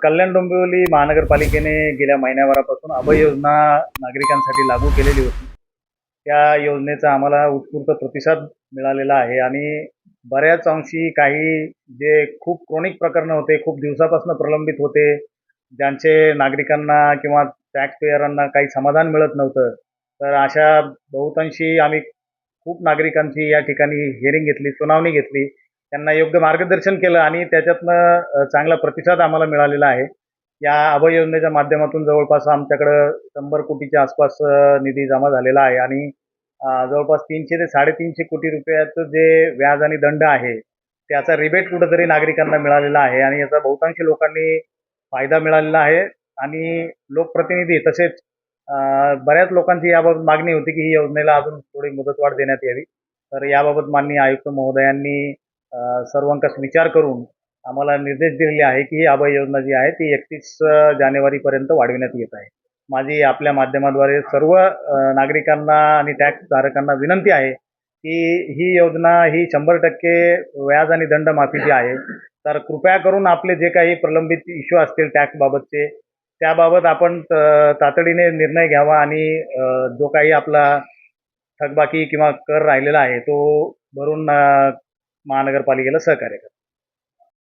कल्याण डोंबिवली महानगरपालिकेने गेल्या महिन्याभरापासून अभय योजना नागरिकांसाठी लागू केलेली होती. त्या योजनेचा आम्हाला उत्स्फूर्त प्रतिसाद मिळालेला आहे आणि बऱ्याच अंशी काही जे खूप क्रोनिक प्रकरणं होते, खूप दिवसापासून प्रलंबित होते, ज्यांचे नागरिकांना किंवा टॅक्स पेयरांना काही समाधान मिळत नव्हतं. तर अशा बहुतांशी आम्ही खूप नागरिकांची या ठिकाणी हिअरिंग घेतली, सुनावणी घेतली. त्यांना योग्य मार्गदर्शन केलं आणि त्याच्यातनं चांगला प्रतिसाद आम्हाला मिळालेला आहे. या अभय योजनेच्या माध्यमातून जवळपास आमच्याकडं 100 कोटीच्या आसपास निधी जमा झालेला आहे आणि जवळपास 300 ते 350 कोटी रुपयाचं जे व्याज आणि दंड आहे, त्याचा रिबेट कुठेतरी नागरिकांना मिळालेला आहे आणि याचा बहुतांशी लोकांनी फायदा मिळालेला आहे आणि लोकप्रतिनिधी तसेच बऱ्याच लोकांची याबाबत मागणी होती की ही योजनेला अजून थोडी मुदतवाढ देण्यात यावी. तर याबाबत माननीय आयुक्त महोदयांनी सर्वंकष विचार करून आम्हाला निर्देश दिलेले आहे की ही अभय योजना जी आहे ती 31 जानेवारीपर्यंत वाढविण्यात येत आहे. माझी आपल्या माध्यमाद्वारे सर्व नागरिकांना आणि टॅक्स धारकांना विनंती आहे की ही योजना ही 100% व्याज आणि दंड माफीची आहे. तर कृपया करून आपले जे काही प्रलंबित इश्यू असतील टॅक्स बाबतचे त्याबाबत आपण तातडीने निर्णय घ्यावा आणि जो काही आपला थकबाकी किंवा कर राहिलेला आहे तो भरून महानगरपालिकेला सहकार्य करा.